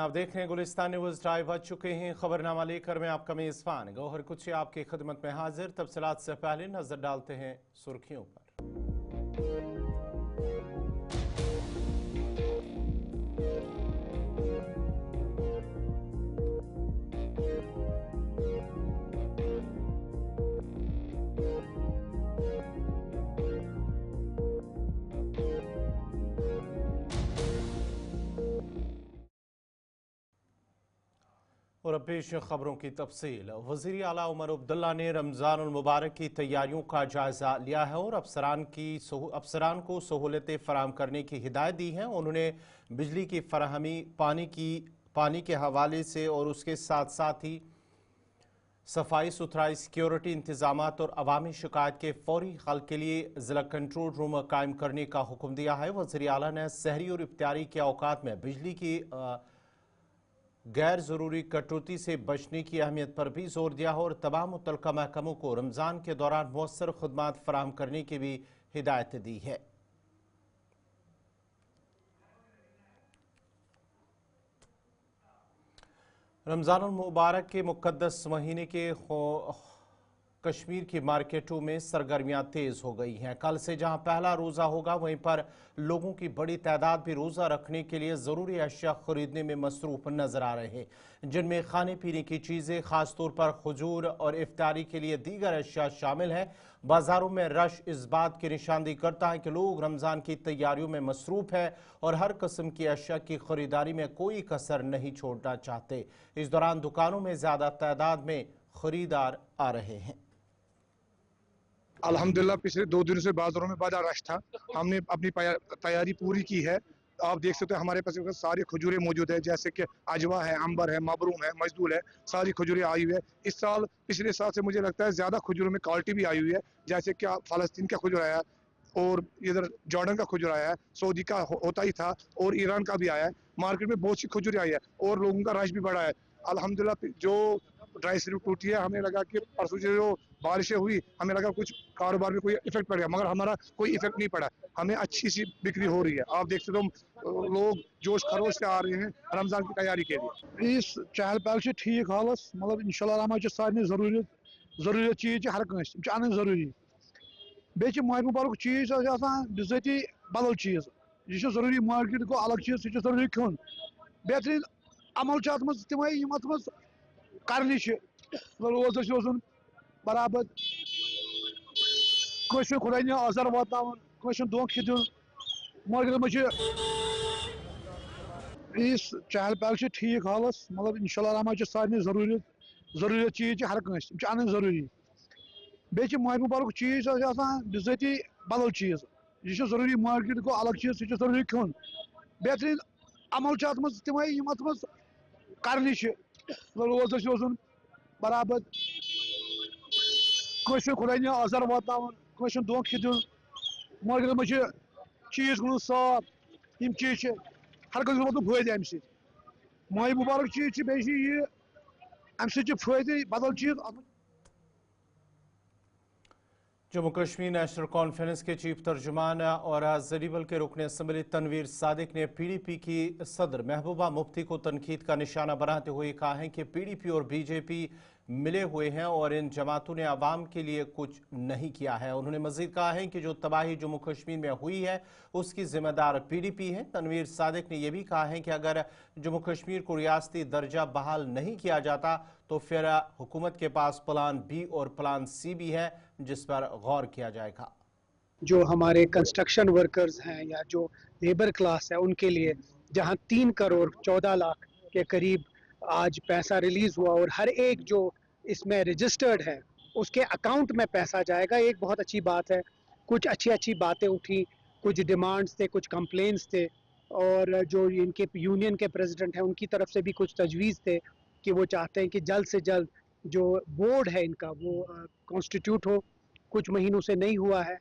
आप देख रहे हैं गुलिस्तान न्यूज़ ड्राइव। आ चुके हैं खबरनामा लेकर मैं आपका मेज़बान गौहर कुछ आपकी खिदमत में हाजिर। तफसीलात से पहले नजर डालते हैं सुर्खियों पर। और अब पेश खबरों की तफसील। वज़ीर आला उमर अब्दुल्ला ने रमज़ान मुबारक की तैयारियों का जायज़ा लिया है और अफसरान को सहूलतें फराहम करने की हिदायत दी है। उन्होंने बिजली की फराहमी, पानी के हवाले से और उसके साथ साथ ही सफाई सुथराई, सिक्योरिटी इंतजामात और अवामी शिकायत के फौरी हल के लिए ज़िला कंट्रोल रूम कायम करने का हुक्म दिया है। वज़ीर आला ने सहरी और इफ्तारी के औकात में बिजली की गैर ज़रूरी कटौती से बचने की अहमियत पर भी जोर दिया है और तमाम मुतल्लिका महकमों को रमज़ान के दौरान मौसर खुदमात फराहम करने की भी हिदायत दी है। रमज़ान मुबारक के मुक़द्दस महीने के कश्मीर की मार्केटों में सरगर्मियां तेज हो गई हैं। कल से जहां पहला रोज़ा होगा, वहीं पर लोगों की बड़ी तादाद भी रोज़ा रखने के लिए ज़रूरी अशिया खरीदने में मसरूफ़ नजर आ रहे हैं, जिनमें खाने पीने की चीज़ें, ख़ासतौर पर खजूर और इफ्तारी के लिए दीगर अशिया शामिल हैं। बाज़ारों में रश इस बात की निशानदेही करता है कि लोग रमज़ान की तैयारियों में मसरूफ़ है और हर किस्म की अशिया की खरीदारी में कोई कसर नहीं छोड़ना चाहते। इस दौरान दुकानों में ज़्यादा तादाद में खरीदार आ रहे हैं। अल्हम्दुलिल्लाह पिछले 2 दिनों से बाजारों में बड़ा रश था। हमने अपनी तैयारी पूरी की है। आप देख सकते हैं हमारे पास सारी खजूरें मौजूद है, जैसे कि अजवा है, अंबर है, मबरूम है, मजदूल है, सारी खजूरें आई हुई है। इस साल पिछले साल से मुझे लगता है ज़्यादा खजूरों में क्वालिटी भी आई हुई है, जैसे कि फ़लस्तीन का खजूर आया और इधर जॉर्डन का खजूर आया है, सऊदी का होता ही था और ईरान का भी आया है। मार्केट में बहुत सी खजूरें आई है और लोगों का रश भी बढ़ा है। अल्हम्दुलिल्लाह जो ड्राई स्लिप टूटी है, हमें लगा कि परसों जो बारिशें हुई, हमें लगा कुछ कारोबार में कोई इफेक्ट पड़ गया, मगर हमारा कोई इफेक्ट नहीं पड़ा। हमें अच्छी सी बिक्री हो रही है। आप देख सकते हो लोग जोश खरोश से आ रहे हैं रमजान की तैयारी के लिए। इस चहल पहल से ठीक हालस मतलब इंशाल्लाह रहमान सारे जरूरत चीज हर कंस अन जरूरी बे माह मुबारक चीज बिजाती बदल चीज यह जरूरी मार्केट को अलग चीज सह जरूरी खोन बेहतरीन अमल तमें कर रोजा रोजन बराबर खुदा असर वात धोखे दिन मार्केट में इस चहल पहल से ठीक हालस मतलब इंशाल्लाह रहमान सारे जरूरत चीज हर कंस अन जरूरी बे माह मुबारक चीज बिजाती बदल चीज यह जरूरी मार्केट को अलग चीज सह जरूरी खोन बेहतरीन अमल तमें कर रोजा रोजन बराबर खुदा असर वात धोखे दिन मार्केट में चीज गो साफ चीज हर कंस वोत फायदे अम माह मुबारक चीज बे अम फायदे बदल चीज। जम्मू कश्मीर नेशनल कॉन्फ्रेंस के चीफ तर्जुमान और ज़रीबल के रुकन असम्बली तनवीर सादिक ने PDP की सदर महबूबा मुफ्ती को तनकीद का निशाना बनाते हुए कहा है कि PDP और BJP मिले हुए हैं और इन जमातों ने आवाम के लिए कुछ नहीं किया है। उन्होंने मजीद कहा है कि जो तबाही जम्मू कश्मीर में हुई है उसकी जिम्मेदार PDP है। तनवीर सादिक ने यह भी कहा है कि अगर जम्मू कश्मीर को रियासती दर्जा बहाल नहीं किया जाता तो फिर हुकूमत के पास प्लान B और प्लान C भी है, जिस पर गौर किया जाएगा। जो हमारे कंस्ट्रक्शन वर्कर्स हैं या जो लेबर क्लास है उनके लिए जहां 3 करोड़ 14 लाख के करीब आज पैसा रिलीज हुआ और हर एक जो इसमें रजिस्टर्ड है उसके अकाउंट में पैसा जाएगा, एक बहुत अच्छी बात है। कुछ अच्छी बातें उठी, कुछ डिमांड्स थे, कुछ कंप्लेंट्स थे और जो इनके यूनियन के प्रेसिडेंट हैं उनकी तरफ से भी कुछ तजवीज़ थे कि वो चाहते हैं कि जल्द से जल्द जो बोर्ड है इनका वो कॉन्स्टिट्यूट हो। कुछ महीनों से नहीं हुआ है।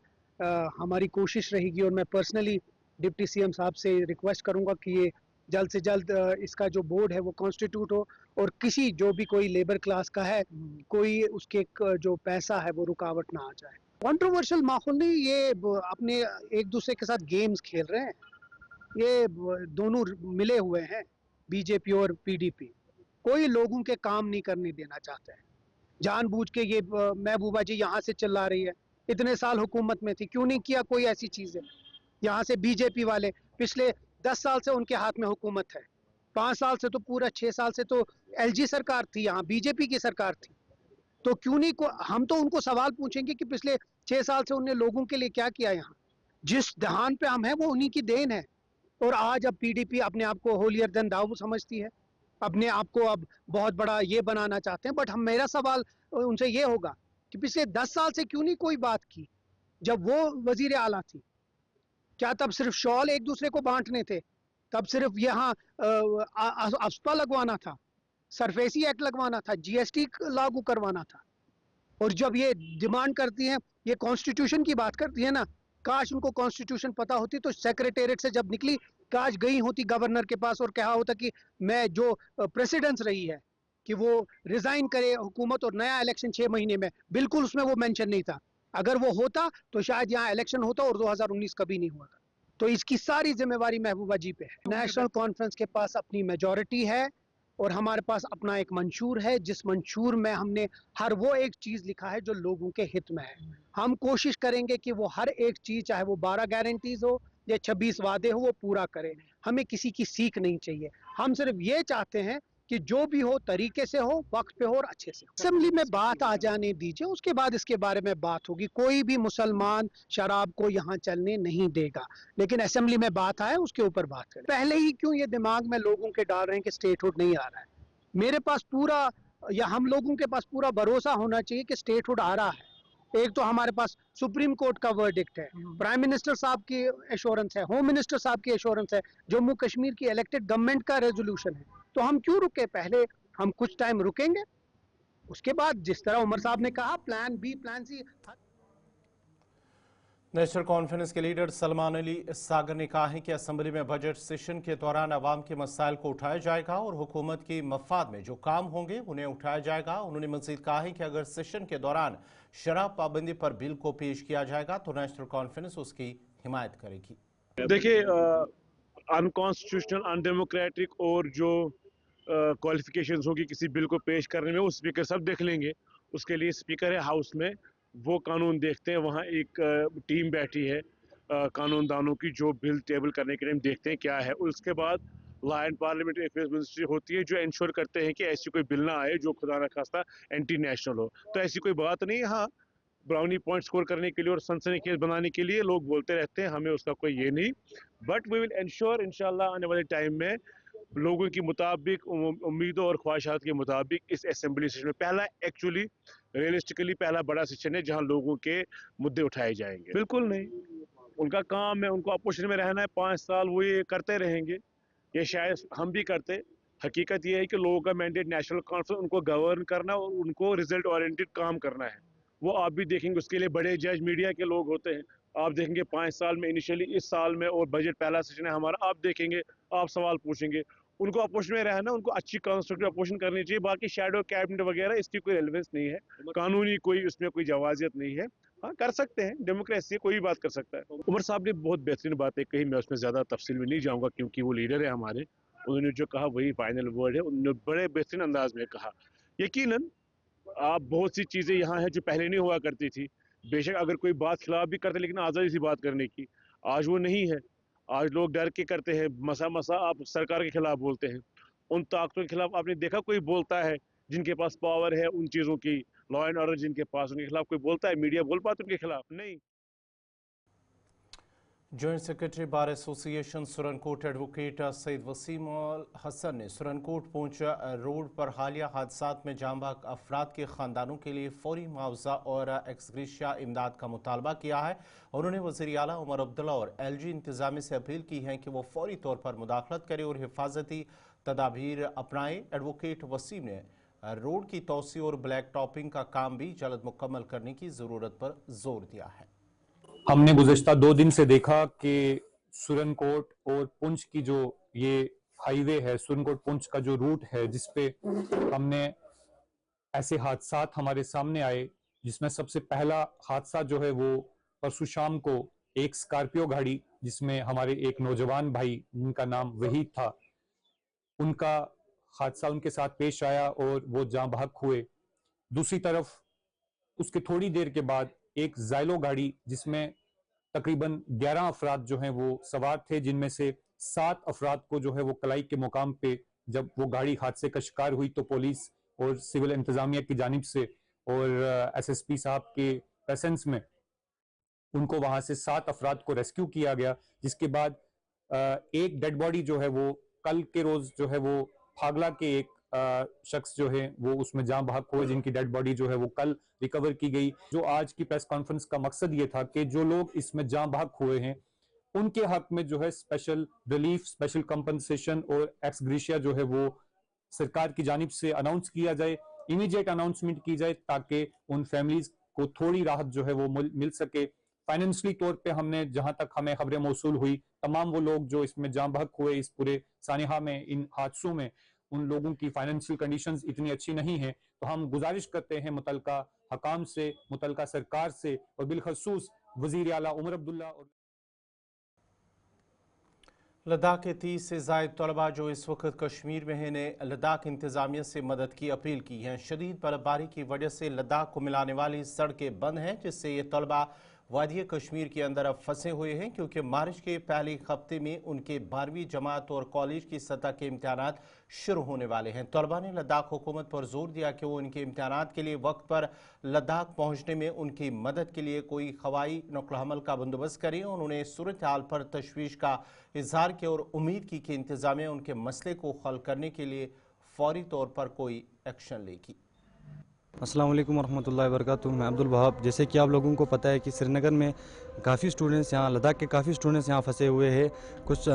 हमारी कोशिश रहेगी और मैं पर्सनली डिप्टी CM साहब से रिक्वेस्ट करूंगा कि ये जल्द से जल्द इसका जो बोर्ड है वो कॉन्स्टिट्यूट हो और किसी जो भी कोई लेबर क्लास का है कोई उसके जो पैसा है वो रुकावट ना आ जाए। कंट्रोवर्शियल माहौल नहीं, ये अपने एक दूसरे के साथ गेम्स खेल रहे हैं, ये दोनों मिले हुए हैं। बी जे पी और PDP, कोई लोगों के काम नहीं करने देना चाहता है। जानबूझ के ये महबूबा जी यहाँ से चिल्ला रही है, इतने साल हुकूमत में थी, क्यों नहीं किया कोई ऐसी चीज़ें? यहाँ से बीजेपी वाले पिछले 10 साल से उनके हाथ में हुकूमत है, 5 साल से तो पूरा 6 साल से तो LG सरकार थी, यहाँ बीजेपी की सरकार थी। तो क्यों नहीं हम तो उनको सवाल पूछेंगे कि पिछले 6 साल से उन्होंने लोगों के लिए क्या किया यहाँ। जिस दहान पे हम हैं वो उन्हीं की देन है। और आज अब PDP अपने आप को होलियर देन दाऊ समझती है, अपने आप को अब बहुत बड़ा ये बनाना चाहते हैं। बट मेरा सवाल उनसे ये होगा कि पिछले 10 साल से क्यों नहीं कोई बात की? जब वो वजीर आला थी, क्या तब सिर्फ शॉल एक दूसरे को बांटने थे? तब सिर्फ यहाँ अफ्स्पा लगवाना था, सरफेसी एक्ट लगवाना था, GST लागू करवाना था? और जब ये डिमांड करती हैं, ये कॉन्स्टिट्यूशन की बात करती है ना, काश उनको कॉन्स्टिट्यूशन पता होती तो सेक्रेटेरिएट से जब निकली, काश गई होती गवर्नर के पास और कहा होता कि मैं जो प्रेसिडेंस रही है कि वो रिजाइन करे हुकूमत और नया इलेक्शन 6 महीने में, बिल्कुल उसमें वो मेंशन नहीं था। अगर वो होता तो शायद यहाँ इलेक्शन होता और 2019 कभी नहीं हुआ था। तो इसकी सारी जिम्मेवारी महबूबा जी पे है। नेशनल कॉन्फ्रेंस के पास अपनी मेजॉरिटी है और हमारे पास अपना एक मंशूर है, जिस मंशूर में हमने हर वो एक चीज लिखा है जो लोगों के हित में है। हम कोशिश करेंगे कि वो हर एक चीज, चाहे वो 12 गारंटीज हो या 26 वादे हो, वो पूरा करें। हमें किसी की सीख नहीं चाहिए, हम सिर्फ ये चाहते हैं कि जो भी हो तरीके से हो, वक्त पे हो और अच्छे से हो। असेंबली में बात आ जाने दीजिए, उसके बाद इसके बारे में बात होगी। कोई भी मुसलमान शराब को यहाँ चलने नहीं देगा, लेकिन असेंबली में बात आए उसके ऊपर बात करें। पहले ही क्यों ये दिमाग में लोगों के डाल रहे हैं कि स्टेटहुड नहीं आ रहा है? मेरे पास पूरा, या हम लोगों के पास पूरा भरोसा होना चाहिए कि स्टेटहुड आ रहा है। एक तो हमारे पास सुप्रीम कोर्ट का वर्डिक्ट है, प्राइम मिनिस्टर साहब की एश्योरेंस है, होम मिनिस्टर साहब की एश्योरेंस है, जम्मू कश्मीर की इलेक्टेड गवर्नमेंट का रेजोल्यूशन है। तो हम क्यों रुके? पहले हम कुछ टाइम रुकेंगे, उसके बाद जिस तरह उमर साहब ने कहा, plan B, plan C। National conference के लीडर सलमान अली सागर ने कहा है कि असेंबली में बजट सेशन के दौरान अवाम के मसाइल को उठाया जाएगा और हुकूमत की मफाद में जो काम होंगे उन्हें उठाया जाएगा। उन्होंने मजीद कहा है कि अगर सेशन के दौरान शराब पाबंदी पर बिल को पेश किया जाएगा तो नेशनल कॉन्फ्रेंस उसकी हिमायत करेगी। देखिए, अनकॉन्स्टिट्यूशनल, अनडेमोक्रेटिक और जो क्वालिफिकेशंस होगी किसी बिल को पेश करने में, वो स्पीकर सब देख लेंगे। उसके लिए स्पीकर है हाउस में, वो कानून देखते हैं। वहाँ एक टीम बैठी है कानूनदानों की, जो बिल टेबल करने के लिए देखते हैं क्या है। उसके बाद law and parliamentary affairs ministry होती है, जो इंश्योर करते हैं कि ऐसी कोई बिल ना आए जो खुदा न खास्ता एंटी नेशनल हो। तो ऐसी कोई बात नहीं। हाँ, ब्राउनी पॉइंट स्कोर करने के लिए और सनसनीखेज बनाने के लिए लोग बोलते रहते हैं, हमें उसका कोई ये नहीं। बट वी विल इंश्योर इंशाल्लाह आने वाले टाइम में लोगों की मुताबिक, उम्मीदों और ख्वाहिशात के मुताबिक इस असेंबली सेशन में पहला, एक्चुअली रियलिस्टिकली पहला बड़ा सेशन है जहां लोगों के मुद्दे उठाए जाएंगे। बिल्कुल नहीं, उनका काम है, उनको अपोजिशन में रहना है 5 साल, वो ये करते रहेंगे। ये शायद हम भी करते। हकीकत ये है कि लोगों का मैंडेट नेशनल कॉन्फ्रेंस उनको गवर्न करना और उनको रिजल्ट ओरिएंटेड काम करना है। वो आप भी देखेंगे, उसके लिए बड़े जज मीडिया के लोग होते हैं। आप देखेंगे 5 साल में, इनिशियली इस साल में, और बजट पहला सेशन है हमारा, आप देखेंगे, आप सवाल पूछेंगे। उनको अपोजिशन में रहना, उनको अच्छी कंस्ट्रक्टिव अपोजिशन करनी चाहिए। बाकी शैडो कैबिनेट वगैरह इसकी कोई रेलेवेंस नहीं है, कानूनी कोई उसमें कोई जवाजियत नहीं है। हाँ, कर सकते हैं, डेमोक्रेसी है, कोई भी बात कर सकता है। उमर साहब ने बहुत बेहतरीन बातें कही, मैं उसमें ज़्यादा तफसील में नहीं जाऊँगा क्योंकि वो लीडर है हमारे। उन्होंने जो कहा वही फाइनल वर्ड है, उन्होंने बड़े बेहतरीन अंदाज में कहा। यकीनन आप बहुत सी चीज़ें यहाँ हैं जो पहले नहीं हुआ करती थी। बेशक अगर कोई बात खिलाफ भी करते, लेकिन आज़ादी से बात करने की, आज वो नहीं है। आज लोग डर के करते हैं, मसा आप सरकार के खिलाफ बोलते हैं। उन ताकतों के खिलाफ आपने देखा कोई बोलता है जिनके पास पावर है उन चीज़ों की, लॉ एंड ऑर्डर जिनके पास, उनके खिलाफ कोई बोलता है? मीडिया बोल पाते उनके खिलाफ? नहीं। Joint secretary bar association Surankote advocate Saeed Waseem Hassan ने सुरनकोट पूंछ रोड पर हालिया हादसात में जाँ बहक अफराद के ख़ानदानों के लिए फौरी मुआवजा और एक्सग्रेशिया इमदाद का मुतालबा किया है। उन्होंने वज़ीर आला उमर अब्दुल्ला और LG इंतज़ामिया से अपील की है कि वो फौरी तौर पर मुदाखलत करे और हिफाजती तदाबीर अपनाएं। एडवोकेट वसीम ने रोड की तोसी और ब्लैक टॉपिंग का काम भी जल्द मुकम्मल करने की ज़रूरत पर जोर दिया है। हमने गुज़श्ता 2 दिन से देखा कि सुरनकोट और पुंछ की जो ये हाईवे है, सुरनकोट पुंछ का जो रूट है, जिस पे हमने ऐसे हादसात हमारे सामने आए, जिसमें सबसे पहला हादसा जो है वो परसों शाम को एक स्कॉर्पियो गाड़ी, जिसमें हमारे एक नौजवान भाई जिनका नाम वहीद था, उनका हादसा उनके साथ पेश आया और वो जाँ बहक हुए। दूसरी तरफ उसके थोड़ी देर के बाद एक ज़ाइलो गाड़ी जिसमें तकरीबन 11 अफराद जो हैं वो सवार थे, जिनमें से 7 अफराद को जो है वो कलाई के मुकाम पे जब वो गाड़ी हादसे का शिकार हुई तो पुलिस और सिविल इंतजामिया की जानिब से और एसएसपी साहब के प्रेजेंस में उनको वहां से 7 अफराद को रेस्क्यू किया गया, जिसके बाद एक डेड बॉडी जो है वो कल के रोज जो है वो फागला के एक शख्स जो है वो उसमें जाँ बहक हुए, जिनकी डेड बॉडी जो है वो कल रिकवर की गई। जो आज की प्रेस कॉन्फ्रेंस का मकसद ये था कि जो लोग इसमें जाँ बहक हुए हैं उनके हक में जो है स्पेशल रिलीफ, स्पेशल कंपनसेशन और एक्स ग्रेशिया जो है वो सरकार की जानिब से अनाउंस किया जाए, इमीडिएट अनाउंसमेंट की जाए ताकि उन फैमिलीज को थोड़ी राहत जो है वो मिल सके। फाइनेंशियली तौर पे हमने जहां तक हमें खबरें मौसूल हुई, तमाम वो लोग जो इसमें जाँ बहक हुए इस पूरे सानिहा में, इन हादसों में, उन लोगों की फाइनेंशियल कंडीशंस इतनी अच्छी नहीं है। तो हम गुजारिश करते हैं मुतलका हकाम से, मुतलका सरकार से और बिलखसूस वजीर आला उमर अब्दुल्ला और लद्दाख के 30 से ज़ायद तलबा जो इस वक्त कश्मीर में हैं ने लद्दाख इंतज़ामिया से मदद की अपील की है। शदीद बर्फबारी की वजह से लद्दाख को मिलाने वाली सड़कें बंद हैं, जिससे ये तलबा वादी कश्मीर के अंदर अब फंसे हुए हैं, क्योंकि मार्च के पहले हफ्ते में उनके 12वीं जमात और कॉलेज की सतह के इम्तहानात शुरू होने वाले हैं। तलबा ने लद्दाख हुकूमत पर जोर दिया कि वो इनके इम्तहानात के लिए वक्त पर लद्दाख पहुँचने में उनकी मदद के लिए कोई हवाई नक़ल हमल का बंदोबस्त करें। उन्होंने सूरत हाल पर तशवीश का इजहार किया और उम्मीद की कि इंतज़ामिया उनके मसले को हल करने के लिए फौरी तौर पर कोई एक्शन लेगी। अस्सलाम वालेकुम वरहमतुल्लाहि वबरकातुहू। मैं अब्दुल वहाब। जैसे कि आप लोगों को पता है कि श्रीनगर में काफ़ी स्टूडेंट्स यहाँ, लद्दाख के काफ़ी स्टूडेंट्स यहाँ फंसे हुए हैं। कुछ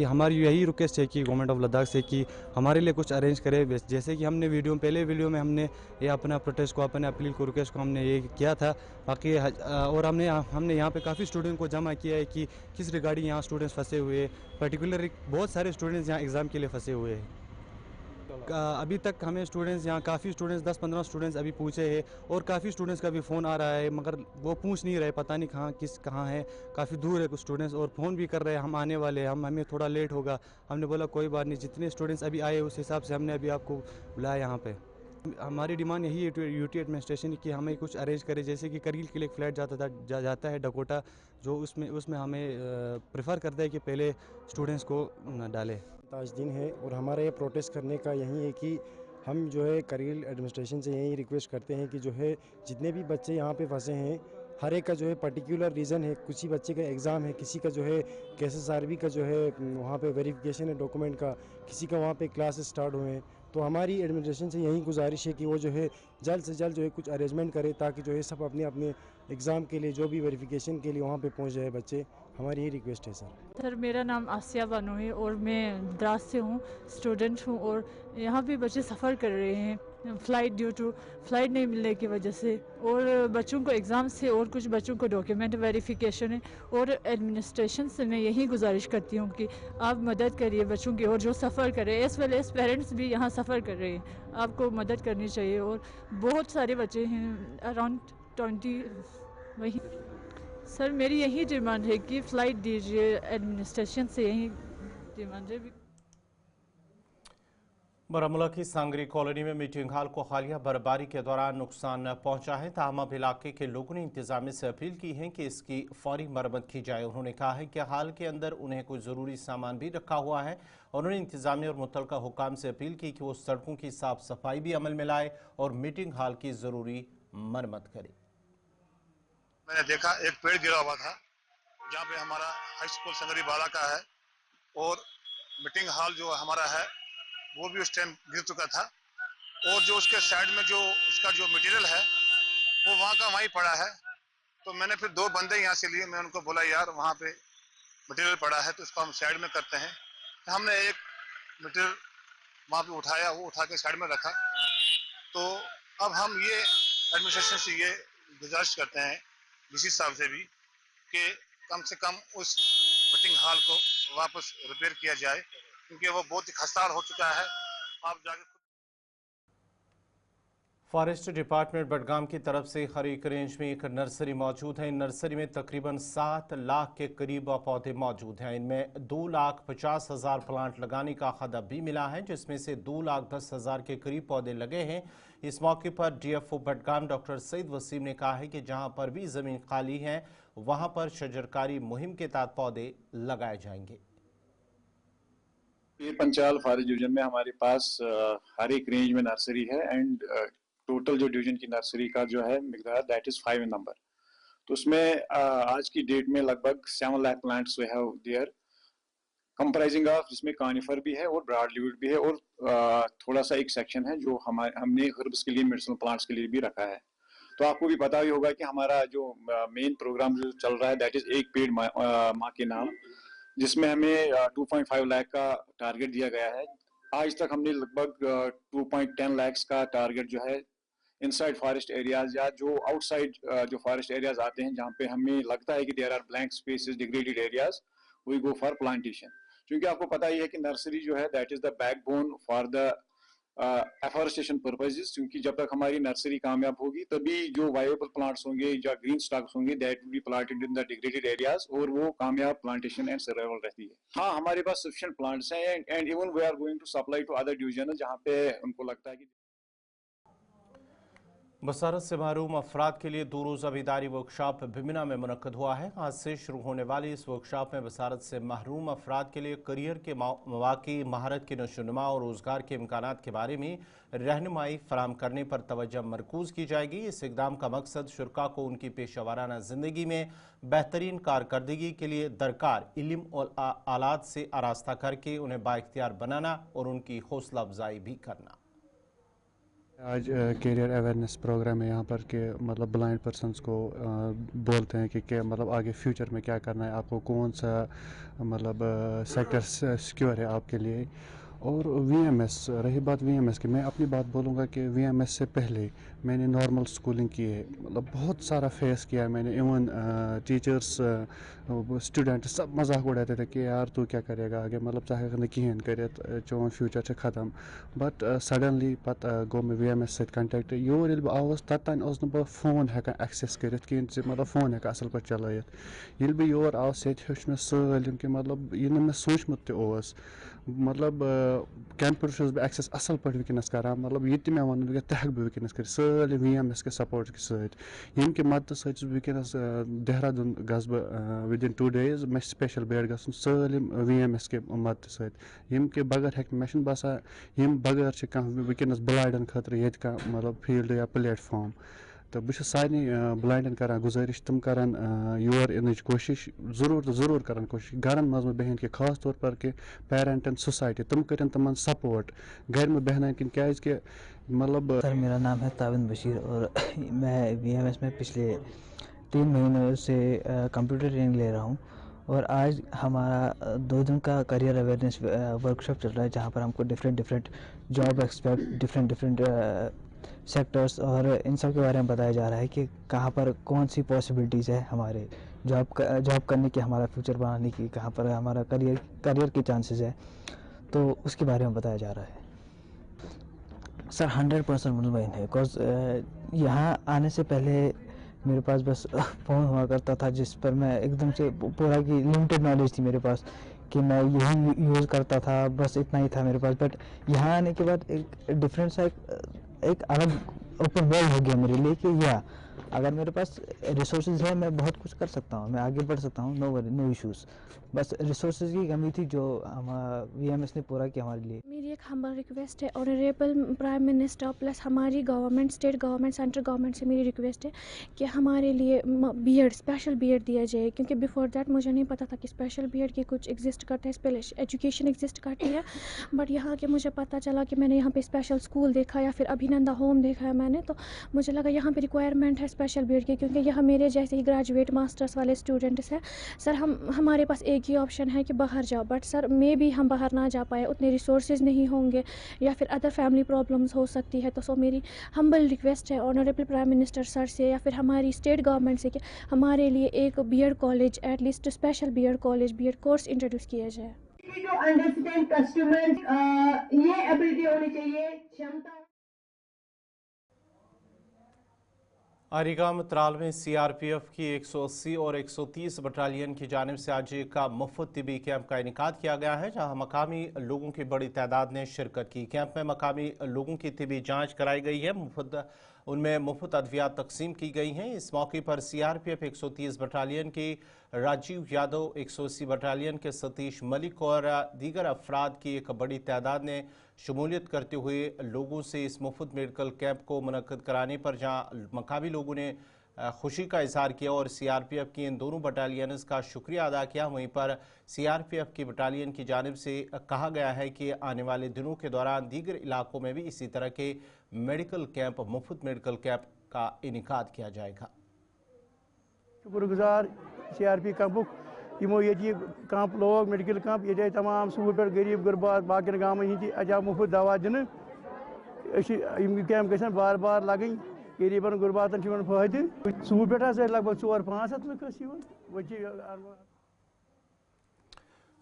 हमारी यही रिक्वेस्ट है कि गवर्नमेंट ऑफ लद्दाख से कि हमारे लिए कुछ अरेंज करे। जैसे कि हमने पहले वीडियो में हमने ये अपना प्रोटेस्ट को, अपने अपील को, रिक्वेस्ट को हमने ये किया था। बाकी और हमने यहाँ पे काफ़ी स्टूडेंट को जमा किया है कि किस रिगार्डिंग यहाँ स्टूडेंट्स फंसे हुए हैं। पर्टिकुलर बहुत सारे स्टूडेंट्स यहाँ एग्ज़ाम के लिए फंसे हुए हैं। अभी तक हमें स्टूडेंट्स यहाँ काफ़ी स्टूडेंट्स 10-15 स्टूडेंट्स अभी पूछे हैं और काफ़ी स्टूडेंट्स का भी फ़ोन आ रहा है, मगर वो पूछ नहीं रहे, पता नहीं कहाँ है, काफ़ी दूर है कुछ स्टूडेंट्स, और फ़ोन भी कर रहे हैं हम आने वाले हैं, हमें थोड़ा लेट होगा। हमने बोला कोई बात नहीं, जितने स्टूडेंट्स अभी आए उस हिसाब से हमने अभी आपको बुलाया यहाँ पे। हमारी डिमांड यही है यूटी एडमिनिस्ट्रेशन की हमें कुछ अरेंज करे। जैसे कि करगिल के लिए एक फ़्लाइट जाता है डकोटा, जो उसमें हमें प्रेफर करता है कि पहले स्टूडेंट्स को डालें। ताजदीन है और हमारा ये प्रोटेस्ट करने का यही है कि हम जो है करगिल एडमिनिस्ट्रेशन से यही रिक्वेस्ट करते हैं कि जो है जितने भी बच्चे यहाँ पे फंसे हैं, हर एक का जो है पर्टिकुलर रीज़न है। किसी बच्चे का एग्ज़ाम है, किसी का जो है KSSRB का जो है वहाँ पे वेरिफिकेशन है डॉक्यूमेंट का, किसी का वहाँ पे क्लासेस स्टार्ट हुए हैं। तो हमारी एडमिनिस्ट्रेशन से यही गुजारिश है कि वो जो है जल्द से जल्द जो है कुछ अरेंजमेंट करे, ताकि जो है सब अपने अपने एग्ज़ाम के लिए जो भी वेरिफिकेशन के लिए वहाँ पे पहुँच जाए बच्चे। हमारी यही रिक्वेस्ट है सर। मेरा नाम आसिया बानो है और मैं द्रास से हूँ, स्टूडेंट हूँ। और यहाँ पे बच्चे सफ़र कर रहे हैं फ्लाइट नहीं मिलने की वजह से, और बच्चों को एग्ज़ाम से और कुछ बच्चों को डॉक्यूमेंट वेरिफिकेशन है। और एडमिनिस्ट्रेशन से मैं यही गुजारिश करती हूँ कि आप मदद करिए बच्चों की, और जो सफ़र कर रहे हैं एज़ वेल एज़ पेरेंट्स भी यहाँ सफ़र कर रहे हैं, आपको मदद करनी चाहिए। और बहुत सारे बच्चे हैं, अराउंड 20 वही। सर मेरी यही डिमांड है कि फ़्लाइट दीजिए, एडमिनिस्ट्रेशन से यही डिमांड है। बारामूला की सांगरी कॉलोनी में मीटिंग हॉल को हालिया बर्फबारी के दौरान नुकसान पहुंचा है। ताहम अब इलाके के लोगों ने इंतजामिया से अपील की है कि इसकी फौरी मरम्मत की जाए। उन्होंने कहा है कि हाल के अंदर उन्हें कोई ज़रूरी सामान भी रखा हुआ है। उन्होंने इंतजामिया और मुतलका हुकाम से अपील की कि वो सड़कों की साफ सफाई भी अमल में लाए और मीटिंग हॉल की ज़रूरी मरम्मत करे। मैंने देखा एक पेड़ गिरा हुआ था जहाँ पे हमारा हाई स्कूल संगरी बाला का है, और मीटिंग हॉल जो हमारा है वो भी उस टाइम गिर चुका था, और जो उसके साइड में जो उसका जो मटेरियल है वो वहाँ का वहीं पड़ा है। तो मैंने फिर 2 बंदे यहाँ से लिए, मैं उनको बोला यार वहाँ पे मटेरियल पड़ा है तो इसको हम साइड में करते हैं। तो हमने एक मटेरियल वहाँ पे उठाया, वो उठा के साइड में रखा। तो अब हम ये एडमिनिस्ट्रेशन से ये गुजारिश करते हैं डीसी साहब से भी कि कम से कम उस मीटिंग हॉल को वापस रिपेयर किया जाए, क्योंकि वो बहुत ही खस्तार हो चुका है। आप जाके फॉरेस्ट डिपार्टमेंट बडगाम की तरफ से खरीक रेंज में एक नर्सरी मौजूद है। इन नर्सरी में तकरीबन 7 लाख के करीब पौधे मौजूद हैं। इनमें 2,50,000 प्लांट लगाने का खदब भी मिला है, जिसमें से 2,10,000 के करीब पौधे लगे हैं। इस मौके पर डीएफओ बडगाम डॉक्टर सईद वसीम ने कहा है कि जहां पर भी ज़मीन खाली है वहां पर शजरकारी मुहिम के तहत पौधे लगाए जाएंगे। पीर पंचाल फॉरेस्ट डिवीजन में हमारे पास हर एक रेंज में नर्सरी है एंड टोटल जो डिवीजन की नर्सरी का जो है मिकदार दैट इज 5 इन नंबर। तो उसमें आज की डेट में लगभग 7 lakh plants we have there, comprising of जिसमें कानिफर भी है और ब्रॉड लीव्ड भी है और थोड़ा सा एक सेक्शन है जो हमने हर्ब्स के लिए, मेडिसिनल प्लांट्स के लिए भी रखा है। तो आपको भी पता ही होगा कि हमारा जो मेन प्रोग्राम जो चल रहा है दैट इज एक पेड़ माँ के नाम, जिसमें हमें 2.5 लाख का टारगेट दिया गया है। आज तक हमने लगभग 2.10 लाख का टारगेट जो है इनसाइड फॉरेस्ट एरियाज या जो आउटसाइड जो फॉरेस्ट एरियाज आते हैं जहाँ पे हमें लगता है कि there are blank spaces, degraded areas, we go for plantation. क्योंकि आपको पता ही है कि नर्सरी जो है that is the backbone for the afforestation purposes. क्योंकि जब तक हमारी नर्सरी कामयाब होगी तभी जो वायबल प्लांट्स होंगे या ग्रीन स्टॉक्स होंगे that will be planted in the degraded areas और वो कामयाब प्लांटेशन एंड सर्वाइवल रहती है। हाँ, हमारे पास सफिशिएंट प्लांट्स हैं and even we are going to supply to other division जहाँ पे उनको लगता है कि बसारत से महरूम अफराद के लिए 2 रोज़ा बेदारी वर्कशॉप बिमिना में मुनक्कद हुआ है। आज से शुरू होने वाली इस वर्कशॉप में बसारत से महरूम अफराद के लिए करियर के मौक़े, महारत के नशोनुमा और रोज़गार के इम्कानात के बारे में रहनुमाई फराहम करने पर तवज्जो मरकूज़ की जाएगी। इस इक़दाम का मकसद शुरका को उनकी पेशा ज़िंदगी में बेहतरीन कारकर्दगी के लिए दरकार इल्म और आलात से आरास्ता करके उन्हें बाइख्तियार बनाना और उनकी हौसला अफजाई भी करना। आज कैरियर अवेयरनेस प्रोग्राम है यहाँ पर कि मतलब ब्लाइंड पर्सनस को बोलते हैं कि मतलब आगे फ्यूचर में क्या करना है, आपको कौन सा मतलब सेक्टर सिक्योर है आपके लिए। और वीएमएस, रही बात वीएमएस की, मैं अपनी बात बोलूँगा कि वीएमएस से पहले मैंने नॉर्मल स्कूलिंग की है, मतलब बहुत सारा फेस किया है मैंने। इवन टीचर्स, स्टूडेंट सब मजाक उड़ाते थे कि यार तू क्या करेगा आगे, मतलब चाहे कहें करित चोन फ्यूचर से ख़त्म। बट सडनली पत गो मे वीएमएस सत कंटेक्ट योर ये आवस ततान बह फोन हेकान एक्सेस करित कि मतलब फोन हेका असल पे चलत। ये बह योर आव से हेच मे सलम कि मतलब ये मे सोचमुत तस, मतलब कंप्यूटर बह एक्सेस असल पे वनस कर, मतलब ये मे वन वह तक बह वनस कर सलम वीएमएस के सपोर्ट के सत के मदद सत वनस देहरादून गस बह विदिन 2 days मे स्पेशल बेड गसन सलम वीएमएस के मदद सत के बगैर हेक मे बसान बगैर वनस ब्लाइंडन खतर ये मतलब फील्ड या प्लेटफॉर्म। तो बह सारे ब्लाइंडन करान गुजारिश तम करान योर इन कोशिश ज़रूर करान कोशिश घरन मज बहन के, खास तौर पर कि पेरेंटन सोसाइटी तम करें तमन सपोर्ट घर में बहन कि क्या मतलब। सर मेरा नाम है ताबिन बशीर और मैं वीएमएस में पिछले 3 महीनों से कंप्यूटर ट्रेनिंग ले रहा हूँ। और आज हमारा 2 दिन का करियर अवेयरनेस वर्कशॉप चल रहा है जहाँ पर हमको different job expect different sectors और इन सब के बारे में बताया जा रहा है कि कहाँ पर कौन सी पॉसिबिलिटीज़ है हमारे जॉब करने की, हमारा फ्यूचर बनाने की, कहाँ पर हमारा करियर के चांसेस है, तो उसके बारे में बताया जा रहा है। सर 100% मुतमईन है, बिकॉज यहाँ आने से पहले मेरे पास बस फ़ोन हुआ करता था जिस पर मैं एकदम से पूरा की लिमिटेड नॉलेज थी मेरे पास कि मैं यही यूज़ करता था, बस इतना ही था मेरे पास। बट यहाँ आने के बाद एक डिफरेंट सा एक अलग ओपन वर्ल्ड हो गया मेरे लिए कि या अगर मेरे पास रिसोर्सेज है मैं बहुत कुछ कर सकता हूँ, मैं आगे बढ़ सकता हूँ, नो इश्यूज़। बस रिसोर्सेज की कमी थी जो हम वीएमएस ने पूरा किया हमारे लिए। मेरी एक हम्बल रिक्वेस्ट है ऑनरेबल प्राइम मिनिस्टर प्लस हमारी government, state government, central government से मेरी रिक्वेस्ट है कि हमारे लिए बीएड, स्पेशल बीएड दिया जाए। क्योंकि बिफोर दैट मुझे नहीं पता था कि स्पेशल बीएड की कुछ एग्जिस्ट करता है, स्पेशल एजुकेशन एग्जिस्ट करती है। बट यहाँ के मुझे पता चला कि मैंने यहाँ पे स्पेशल स्कूल देखा या फिर अभिनंदा होम देखा है मैंने, तो मुझे लगा यहाँ पे रिक्वायरमेंट है स्पेशल बीएड की। क्योंकि यहाँ मेरे जैसे ही ग्रेजुएट मास्टर्स वाले स्टूडेंट्स हैं सर, हमारे पास एक ही ऑप्शन है कि बाहर जाओ। बट सर मे भी हम बाहर ना जा पाए, उतने रिसोर्सेज नहीं होंगे या फिर अदर फैमिली प्रॉब्लम्स हो सकती है। तो सो मेरी हम्बल रिक्वेस्ट है ऑनरेबल प्राइम मिनिस्टर सर से या फिर हमारी स्टेट गवर्नमेंट से कि हमारे लिए एक BEd college, at least special BEd college, BEd course introduce किया जाए। टू अंडरस्टैंड कस्टमर, ये एबिलिटी होनी चाहिए, क्षमता। आरीगाम त्राल में CRPF की 180 और 130 बटालियन की जानिब से आज एक मुफ्त तिबी कैंप का इनेकाद किया गया है, जहां मकामी लोगों की बड़ी तादाद ने शिरकत की। कैंप में मकामी लोगों की तिबी जांच कराई गई है, उनमें मुफ्त अद्वियात तकसीम की गई हैं। इस मौके पर CRPF 130 बटालियन की राजीव यादव, 180 बटालियन के सतीश मलिक और दीगर अफराद की एक बड़ी तादाद ने शमूलियत करते हुए लोगों से इस मुफ्त मेडिकल कैंप को मुनक्किद कराने पर जहां मकामी लोगों ने खुशी का इजहार किया और CRPF की इन दोनों बटालियंस का शुक्रिया अदा किया, वहीं पर CRPF की बटालियन की जानिब से कहा गया है कि आने वाले दिनों के दौरान दीगर इलाकों में भी इसी तरह के मेडिकल कैंप, मुफ्त मेडिकल कैंप का इनेकाद किया जाएगा। शुक्रगुजार CRP कैंपुक यमो ये कैंप लोग मेडिकल कैंप ये तमाम सूर पे गरीब गुरबात बाकी गाँव में अजा मुफ्त दवा दिन कैंप गन बार बार लगन गरीबन गुरबातन फायदे सूर पे लगभग 400-500 लुक।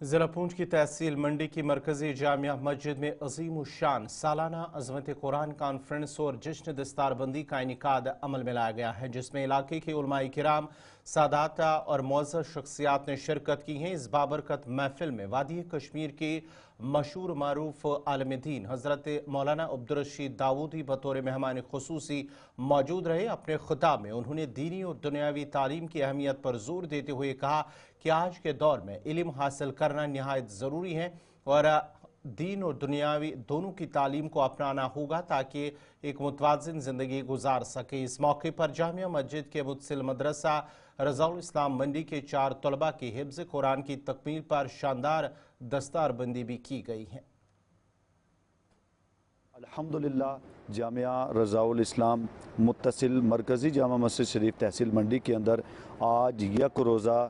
ज़िला पूंछ की तहसील मंडी की मरकजी जामिया मस्जिद में अजीम शान सालाना अज़मत कुरान कॉन्फ्रेंस और जश्न दस्तारबंदी का इनेकाद अमल में लाया गया है, जिसमें इलाके के उलमाए किराम, सादाता और मौज़्ज़ज़ शख्सियात ने शिरकत की हैं। इस बाबरकत महफिल में वादी कश्मीर के मशहूर मारूफ आलिम दीन हज़रत मौलाना अब्दुल रशीद दाऊदी बतौर मेहमान खुसूसी मौजूद रहे। अपने खुताब में उन्होंने दीनी और दुनियावी तालीम की अहमियत पर जोर देते हुए कहा कि आज के दौर में इल्म हासिल करना निहायत ज़रूरी है और दीन और दुनियावी दोनों की तालीम को अपनाना होगा ताकि एक मुतवाज़िन ज़िंदगी गुजार सके। इस मौके पर जामिया मस्जिद के मुतसिल मदरसा रज़ाउल इस्लाम मंडी के 4 तलबा की हिफ्ज़ कुरान की तकमील पर शानदार दस्तारबंदी भी की गई है। अल्हम्दुलिल्लाह जामिया रज़ाउल इस्लाम मुत्तसिल मरकज़ी जामा मस्जिद शरीफ तहसील मंडी के अंदर आज एक रोज़ा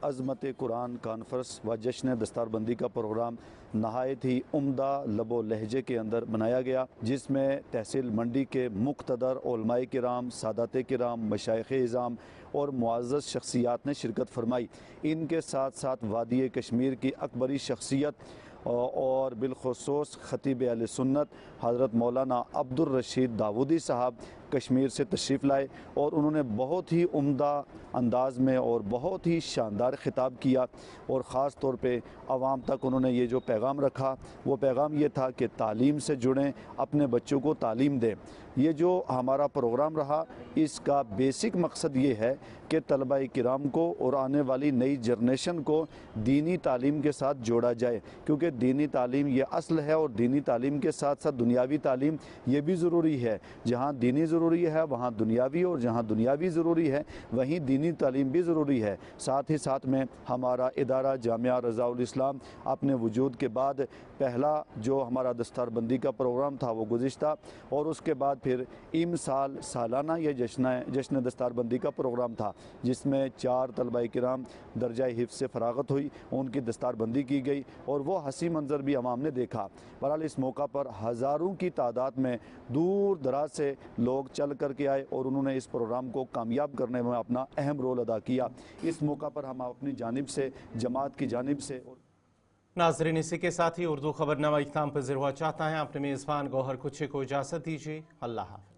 अज़मत कुरान कॉन्फ्रेंस व जश्न दस्तारबंदी का प्रोग्राम नहायत ही उम्दा लबो लहजे के अंदर बनाया गया, जिसमें तहसील मंडी के मुक़्तदर उलमाए किराम, सादात किराम, मशाइख़ इज़ाम और मुअज़्ज़ज़ शख्सियात ने शिरकत फरमाई। इनके साथ साथ वादी कश्मीर की अकबरी शख्सियत और बिलखुसूस ख़तीब अहले सुन्नत हज़रत मौलाना अब्दुल रशीद दाऊदी साहब कश्मीर से तशरीफ़ लाए और उन्होंने बहुत ही उम्दा अंदाज में और बहुत ही शानदार ख़िताब किया और ख़ास तौर पे आवाम तक उन्होंने ये जो पैगाम रखा, वो पैगाम ये था कि तालीम से जुड़ें, अपने बच्चों को तालीम दें। ये जो हमारा प्रोग्राम रहा, इसका बेसिक मकसद ये है कि तलबाए किराम को और आने वाली नई जनरेशन को दीनी तालीम के साथ जोड़ा जाए, क्योंकि दीनी तालीम ये असल है और दीनी तालीम के साथ साथ दुनियावी तालीम ये भी ज़रूरी है। जहाँ दीनी ज़रूरी है वहाँ दुनियावी, और जहाँ दुनियावी ज़रूरी है वहीं दीनी तालीम भी ज़रूरी है। साथ ही साथ में हमारा इदारा जामिया रज़ाउल इस्लाम अपने वजूद के बाद पहला जो हमारा दस्तारबंदी का प्रोग्राम था वो गुज़िश्ता, और उसके बाद फिर इमसाल सालाना ये जश्न दस्तारबंदी का प्रोग्राम था, जिसमें 4 तलबाए किराम दर्जाए हिफ्ज़ से फ़रागत हुई, उनकी दस्तारबंदी की गई और वो हसी मंज़र भी अवाम ने देखा। बहरहाल इस मौका पर हज़ारों की तादाद में दूर दराज से लोग चल कर के आए और उन्होंने इस प्रोग्राम को कामयाब करने में अपना अहम रोल अदा किया। इस मौका पर हम अपनी जानिब से, जमात की जानिब से। नाज़रीन, इसी के साथ ही उर्दू खबरनामा इख्तिताम पज़ीर हुआ चाहता है। अपने मेज़बान गौहर कुछे को इजाज़त दीजिए। अल्लाह हाफ़िज़।